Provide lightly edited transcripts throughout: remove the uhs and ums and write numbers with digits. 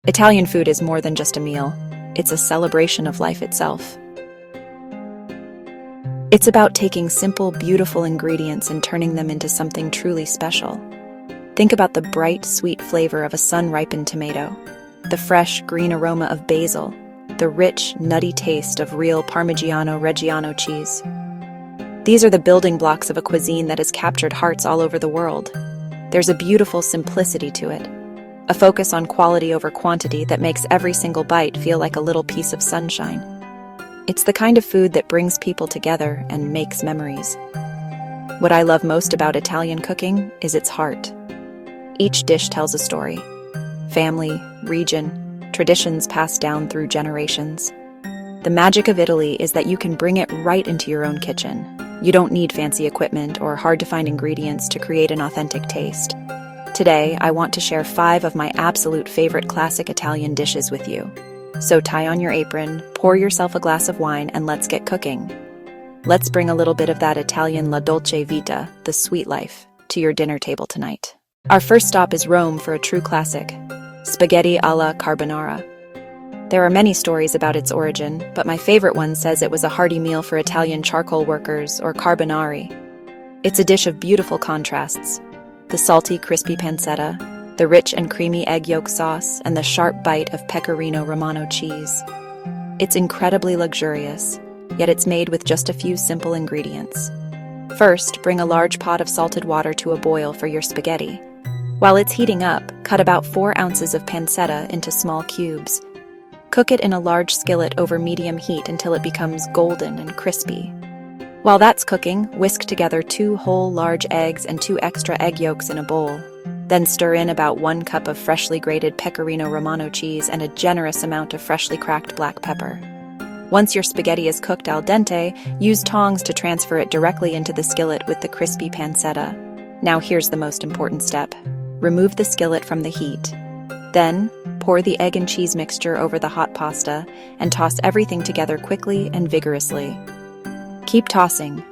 Italian food is more than just a meal. It's a celebration of life itself. It's about taking simple, beautiful ingredients and turning them into something truly special. Think about the bright, sweet flavor of a sun-ripened tomato, the fresh, green aroma of basil, the rich, nutty taste of real Parmigiano Reggiano cheese. These are the building blocks of a cuisine that has captured hearts all over the world. There's a beautiful simplicity to it, a focus on quality over quantity that makes every single bite feel like a little piece of sunshine. It's the kind of food that brings people together and makes memories. What I love most about Italian cooking is its heart. Each dish tells a story. Family, region, traditions passed down through generations. The magic of Italy is that you can bring it right into your own kitchen. You don't need fancy equipment or hard-to-find ingredients to create an authentic taste. Today, I want to share 5 of my absolute favorite classic Italian dishes with you. So tie on your apron, pour yourself a glass of wine, and let's get cooking. Let's bring a little bit of that Italian la dolce vita, the sweet life, to your dinner table tonight. Our first stop is Rome for a true classic, spaghetti alla carbonara. There are many stories about its origin, but my favorite one says it was a hearty meal for Italian charcoal workers, or carbonari. It's a dish of beautiful contrasts: the salty, crispy pancetta, the rich and creamy egg yolk sauce, and the sharp bite of pecorino romano cheese. It's incredibly luxurious, yet it's made with just a few simple ingredients. First, bring a large pot of salted water to a boil for your spaghetti. While it's heating up, cut about 4 ounces of pancetta into small cubes. Cook it in a large skillet over medium heat until it becomes golden and crispy. While that's cooking, whisk together 2 whole large eggs and 2 extra egg yolks in a bowl. Then stir in about 1 cup of freshly grated pecorino romano cheese and a generous amount of freshly cracked black pepper. Once your spaghetti is cooked al dente, use tongs to transfer it directly into the skillet with the crispy pancetta. Now here's the most important step. Remove the skillet from the heat. Then, pour the egg and cheese mixture over the hot pasta and toss everything together quickly and vigorously. Keep tossing.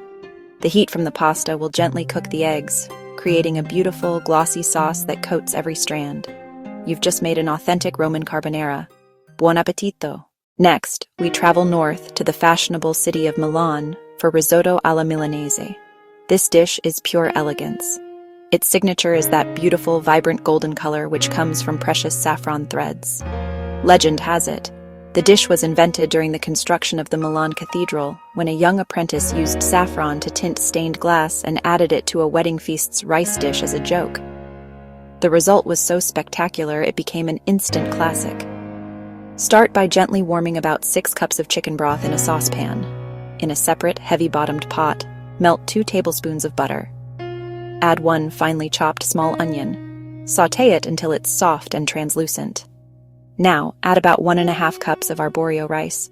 The heat from the pasta will gently cook the eggs, creating a beautiful, glossy sauce that coats every strand. You've just made an authentic Roman carbonara. Buon appetito! Next, we travel north to the fashionable city of Milan for risotto alla Milanese. This dish is pure elegance. Its signature is that beautiful, vibrant golden color which comes from precious saffron threads. Legend has it, the dish was invented during the construction of the Milan Cathedral when a young apprentice used saffron to tint stained glass and added it to a wedding feast's rice dish as a joke. The result was so spectacular it became an instant classic. Start by gently warming about 6 cups of chicken broth in a saucepan. In a separate, heavy-bottomed pot, melt 2 tablespoons of butter. Add 1 finely chopped small onion. Sauté it until it's soft and translucent. Now, add about 1½ cups of arborio rice.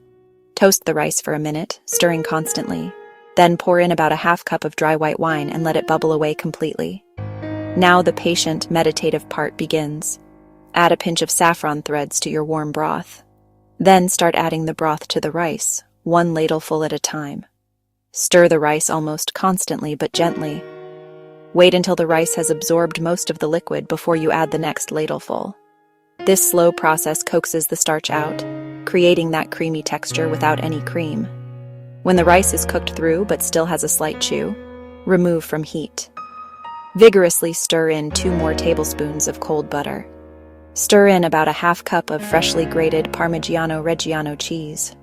Toast the rice for a minute, stirring constantly. Then pour in about ½ cup of dry white wine and let it bubble away completely. Now the patient, meditative part begins. Add a pinch of saffron threads to your warm broth. Then start adding the broth to the rice, 1 ladleful at a time. Stir the rice almost constantly but gently. Wait until the rice has absorbed most of the liquid before you add the next ladleful. This slow process coaxes the starch out, creating that creamy texture without any cream. When the rice is cooked through but still has a slight chew, remove from heat. Vigorously stir in 2 more tablespoons of cold butter. Stir in about ½ cup of freshly grated Parmigiano Reggiano cheese.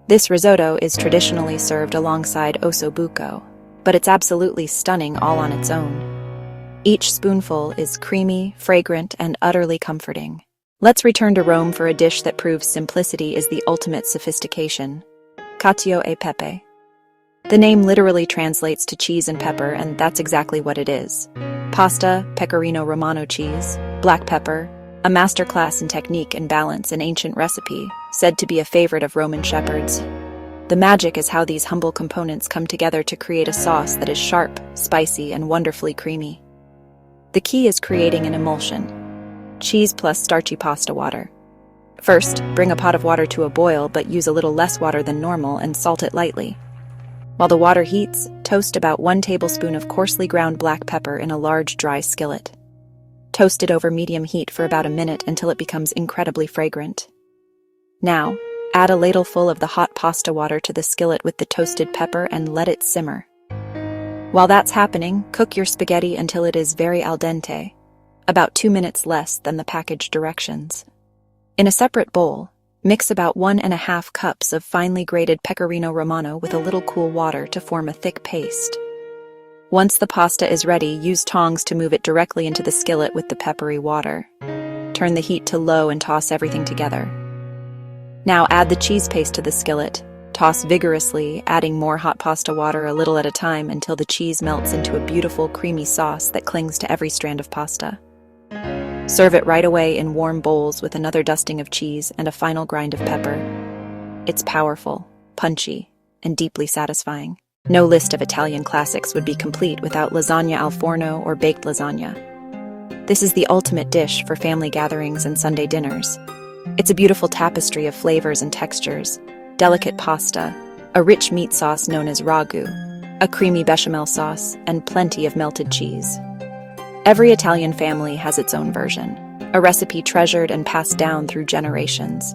This risotto is traditionally served alongside ossobuco, but it's absolutely stunning all on its own. Each spoonful is creamy, fragrant, and utterly comforting. Let's return to Rome for a dish that proves simplicity is the ultimate sophistication: cacio e pepe. The name literally translates to cheese and pepper, and that's exactly what it is. Pasta, pecorino romano cheese, black pepper, a masterclass in technique and balance, an ancient recipe, said to be a favorite of Roman shepherds. The magic is how these humble components come together to create a sauce that is sharp, spicy, and wonderfully creamy. The key is creating an emulsion: cheese plus starchy pasta water. First, bring a pot of water to a boil, but use a little less water than normal and salt it lightly. While the water heats, toast about 1 tablespoon of coarsely ground black pepper in a large dry skillet. Toast it over medium heat for about a minute until it becomes incredibly fragrant. Now, add a ladleful of the hot pasta water to the skillet with the toasted pepper and let it simmer. While that's happening, cook your spaghetti until it is very al dente, about 2 minutes less than the package directions. In a separate bowl, mix about 1½ cups of finely grated pecorino romano with a little cool water to form a thick paste. Once the pasta is ready, use tongs to move it directly into the skillet with the peppery water. Turn the heat to low and toss everything together. Now add the cheese paste to the skillet. Toss vigorously, adding more hot pasta water a little at a time until the cheese melts into a beautiful, creamy sauce that clings to every strand of pasta. Serve it right away in warm bowls with another dusting of cheese and a final grind of pepper. It's powerful, punchy, and deeply satisfying. No list of Italian classics would be complete without lasagna al forno or baked lasagna. This is the ultimate dish for family gatherings and Sunday dinners. It's a beautiful tapestry of flavors and textures, delicate pasta, a rich meat sauce known as ragu, a creamy bechamel sauce, and plenty of melted cheese. Every Italian family has its own version, a recipe treasured and passed down through generations.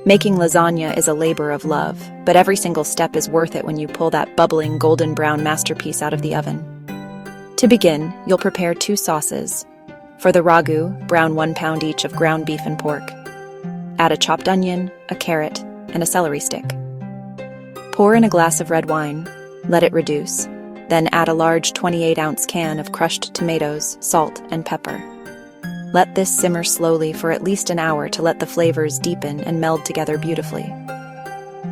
Making lasagna is a labor of love, but every single step is worth it when you pull that bubbling golden brown masterpiece out of the oven. To begin, you'll prepare 2 sauces. For the ragu, brown 1 pound each of ground beef and pork. Add a chopped onion, a carrot, and a celery stick. Pour in a glass of red wine, let it reduce. Then add a large 28-ounce can of crushed tomatoes, salt, and pepper. Let this simmer slowly for at least an hour to let the flavors deepen and meld together beautifully.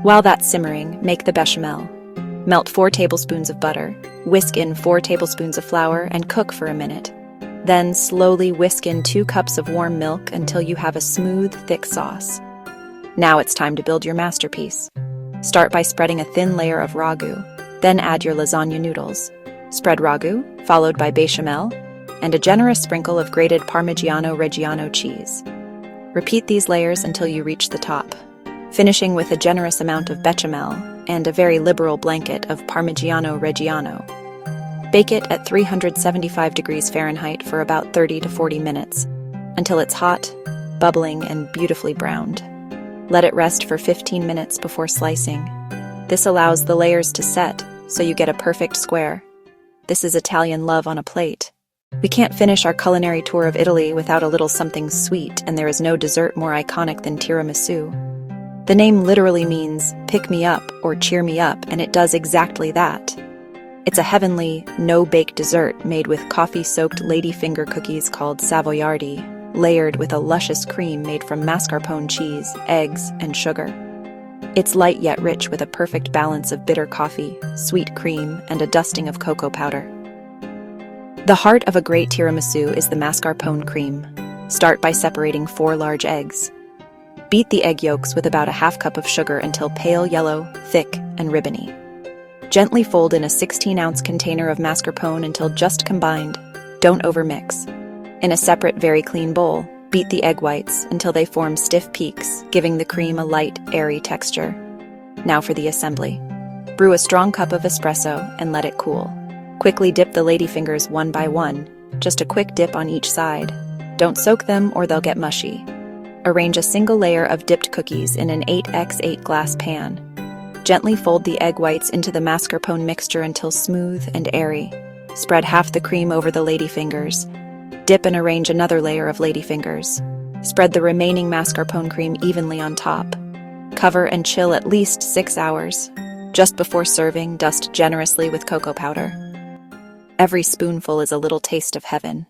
While that's simmering, make the bechamel. Melt 4 tablespoons of butter, whisk in 4 tablespoons of flour, and cook for a minute. Then slowly whisk in 2 cups of warm milk until you have a smooth, thick sauce. Now it's time to build your masterpiece. Start by spreading a thin layer of ragu, then add your lasagna noodles. Spread ragu, followed by bechamel, and a generous sprinkle of grated Parmigiano Reggiano cheese. Repeat these layers until you reach the top, finishing with a generous amount of bechamel and a very liberal blanket of Parmigiano Reggiano. Bake it at 375 degrees Fahrenheit for about 30 to 40 minutes, until it's hot, bubbling, and beautifully browned. Let it rest for 15 minutes before slicing. This allows the layers to set, so you get a perfect square. This is Italian love on a plate. We can't finish our culinary tour of Italy without a little something sweet, and there is no dessert more iconic than tiramisu. The name literally means pick me up or cheer me up, and it does exactly that. It's a heavenly, no-bake dessert made with coffee-soaked ladyfinger cookies called savoiardi, layered with a luscious cream made from mascarpone cheese, eggs, and sugar. It's light yet rich with a perfect balance of bitter coffee, sweet cream, and a dusting of cocoa powder. The heart of a great tiramisu is the mascarpone cream. Start by separating 4 large eggs. Beat the egg yolks with about a ½ cup of sugar until pale yellow, thick, and ribbony. Gently fold in a 16-ounce container of mascarpone until just combined. Don't overmix. In a separate, very clean bowl, beat the egg whites until they form stiff peaks, giving the cream a light, airy texture. Now for the assembly. Brew a strong cup of espresso and let it cool. Quickly dip the ladyfingers one by one, just a quick dip on each side. Don't soak them or they'll get mushy. Arrange a single layer of dipped cookies in an 8x8 glass pan. Gently fold the egg whites into the mascarpone mixture until smooth and airy. Spread half the cream over the ladyfingers. Dip and arrange another layer of ladyfingers. Spread the remaining mascarpone cream evenly on top. Cover and chill at least 6 hours. Just before serving, dust generously with cocoa powder. Every spoonful is a little taste of heaven.